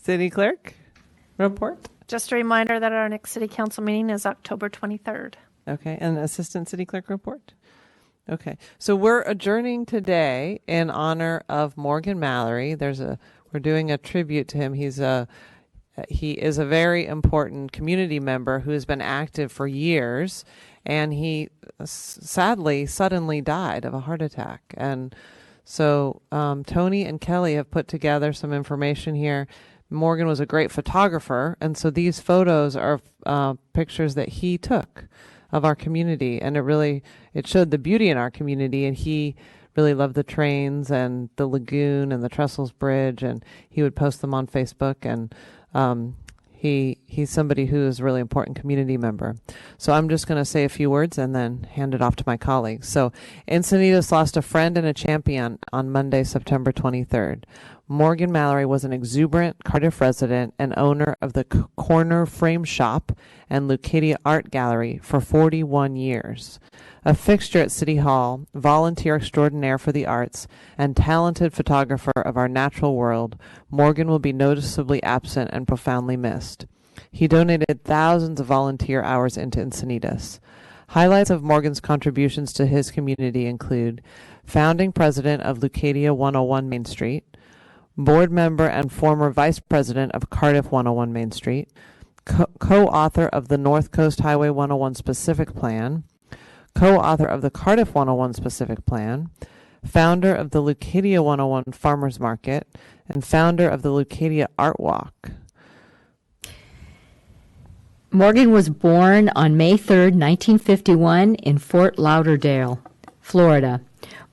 City Clerk report. Just a reminder that our next City Council meeting is October 23rd. Okay, and Assistant City Clerk report. Okay, so we're adjourning today in honor of Morgan Mallory. We're doing a tribute to him. He is a very important community member who has been active for years, and he sadly suddenly died of a heart attack. And so Tony and Kelly have put together some information here. Morgan was a great photographer, and so these photos are pictures that he took of our community, and it showed the beauty in our community, and he really loved the trains and the lagoon and the Trestles Bridge, and he would post them on Facebook, and he's somebody who is a really important community member. So I'm just going to say a few words and then hand it off to my colleagues. So Encinitas lost a friend and a champion on Monday, September 23rd. Morgan Mallory was an exuberant Cardiff resident and owner of the Corner Frame Shop and Leucadia Art Gallery for 41 years. A fixture at City Hall, volunteer extraordinaire for the arts, and talented photographer of our natural world, Morgan will be noticeably absent and profoundly missed. He donated thousands of volunteer hours into Encinitas. Highlights of Morgan's contributions to his community include founding president of Leucadia 101 Main Street, board member and former vice president of Cardiff 101 Main Street, co-author of the North Coast Highway 101 Specific Plan, co-author of the Cardiff 101 Specific Plan, founder of the Leucadia 101 Farmers Market, and founder of the Leucadia Art Walk. Morgan was born on May 3rd, 1951 in Fort Lauderdale, Florida.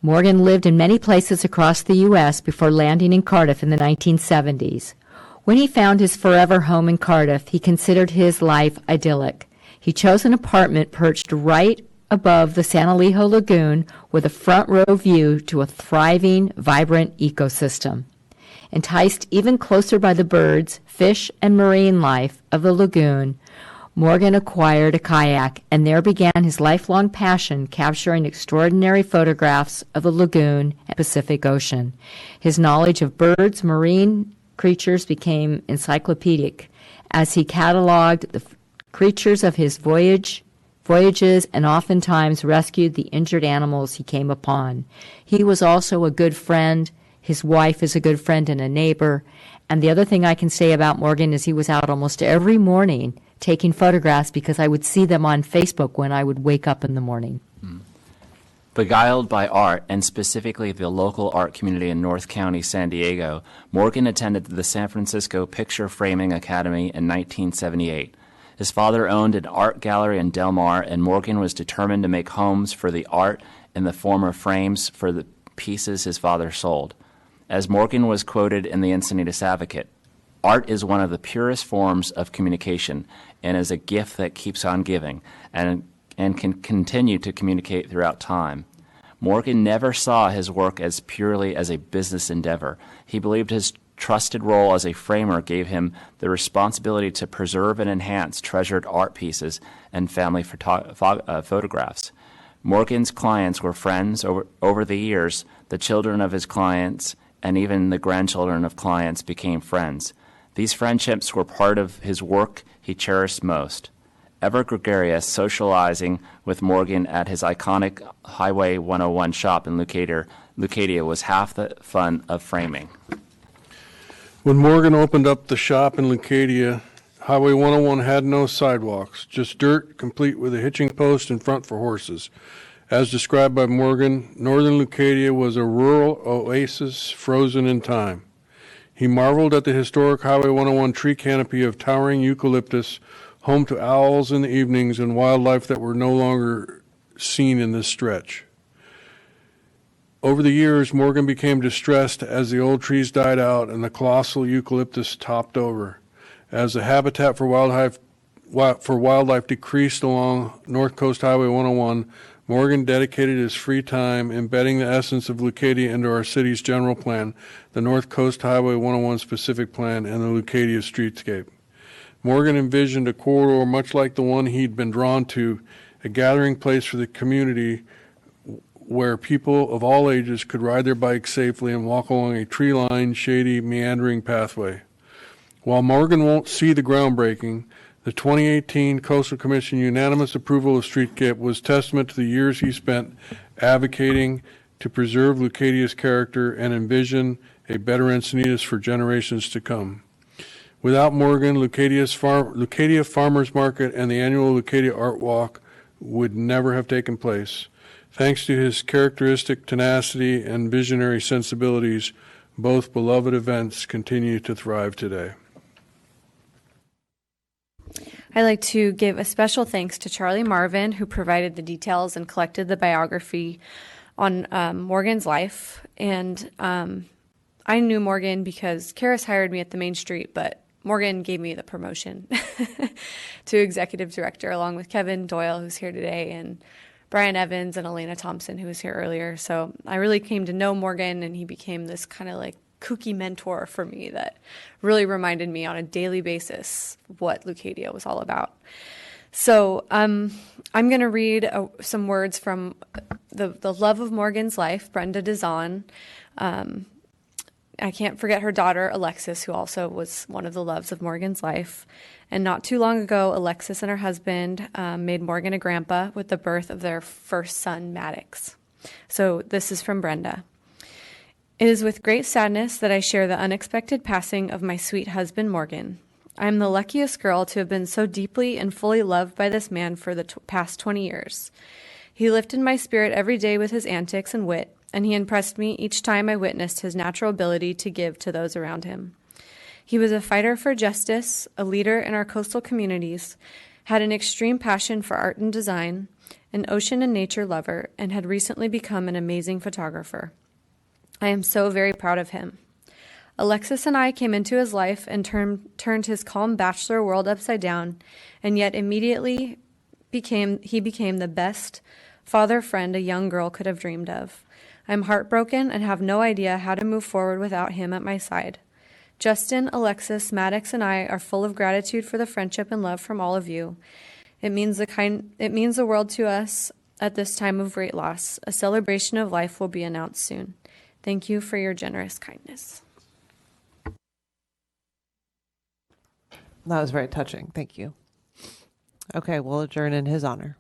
Morgan lived in many places across the U.S. before landing in Cardiff in the 1970s. When he found his forever home in Cardiff, he considered his life idyllic. He chose an apartment perched right above the San Elijo Lagoon with a front row view to a thriving, vibrant ecosystem. Enticed even closer by the birds, fish, and marine life of the lagoon, Morgan acquired a kayak, and there began his lifelong passion, capturing extraordinary photographs of the lagoon and Pacific Ocean. His knowledge of birds, marine creatures became encyclopedic as he cataloged the creatures of his voyages and oftentimes rescued the injured animals he came upon. He was also a good friend. His wife is a good friend and a neighbor. And the other thing I can say about Morgan is he was out almost every morning taking photographs because I would see them on Facebook when I would wake up in the morning. Beguiled by art, and specifically the local art community in North County, San Diego, Morgan attended the San Francisco Picture Framing Academy in 1978. His father owned an art gallery in Del Mar, and Morgan was determined to make homes for the art in the form of frames for the pieces his father sold. As Morgan was quoted in the Encinitas Advocate, "Art is one of the purest forms of communication and is a gift that keeps on giving and can continue to communicate throughout time." Morgan never saw his work as purely as a business endeavor. He believed his trusted role as a framer gave him the responsibility to preserve and enhance treasured art pieces and family photographs. Morgan's clients were friends over the years. The children of his clients and even the grandchildren of clients became friends. These friendships were part of his work he cherished most. Ever gregarious, socializing with Morgan at his iconic Highway 101 shop in Leucadia was half the fun of framing. When Morgan opened up the shop in Leucadia, Highway 101 had no sidewalks, just dirt, complete with a hitching post in front for horses. As described by Morgan, northern Leucadia was a rural oasis frozen in time. He marveled at the historic Highway 101 tree canopy of towering eucalyptus, home to owls in the evenings and wildlife that were no longer seen in this stretch. Over the years, Morgan became distressed as the old trees died out and the colossal eucalyptus topped over. As the habitat for wildlife decreased along North Coast Highway 101, Morgan dedicated his free time embedding the essence of Leucadia into our city's general plan, the North Coast Highway 101 Specific Plan, and the Leucadia streetscape. Morgan envisioned a corridor much like the one he'd been drawn to, a gathering place for the community where people of all ages could ride their bikes safely and walk along a tree-lined, shady, meandering pathway. While Morgan won't see the groundbreaking, the 2018 Coastal Commission unanimous approval of Streetscape was testament to the years he spent advocating to preserve Leucadia's character and envision a better Encinitas for generations to come. Without Morgan, Leucadia Farmers Market and the annual Leucadia Art Walk would never have taken place. Thanks to his characteristic tenacity and visionary sensibilities, both beloved events continue to thrive today. I'd like to give a special thanks to Charlie Marvin, who provided the details and collected the biography on Morgan's life. And I knew Morgan because Karis hired me at the Main Street, but Morgan gave me the promotion to executive director, along with Kevin Doyle, who's here today, and Brian Evans and Elena Thompson, who was here earlier. So I really came to know Morgan, and he became this kind of like kooky mentor for me that really reminded me on a daily basis what Leucadia was all about. So I'm going to read some words from the love of Morgan's life, Brenda Dizon. I can't forget her daughter, Alexis, who also was one of the loves of Morgan's life. And not too long ago, Alexis and her husband made Morgan a grandpa with the birth of their first son, Maddox. So this is from Brenda. It is with great sadness that I share the unexpected passing of my sweet husband, Morgan. I am the luckiest girl to have been so deeply and fully loved by this man for the past 20 years. He lifted my spirit every day with his antics and wit, and he impressed me each time I witnessed his natural ability to give to those around him. He was a fighter for justice, a leader in our coastal communities, had an extreme passion for art and design, an ocean and nature lover, and had recently become an amazing photographer. I am so very proud of him. Alexis and I came into his life and turned his calm bachelor world upside down, and yet immediately he became the best father friend a young girl could have dreamed of. I'm heartbroken and have no idea how to move forward without him at my side. Justin, Alexis, Maddox, and I are full of gratitude for the friendship and love from all of you. It means the world to us at this time of great loss. A celebration of life will be announced soon. Thank you for your generous kindness. That was very touching. Thank you. Okay, we'll adjourn in his honor.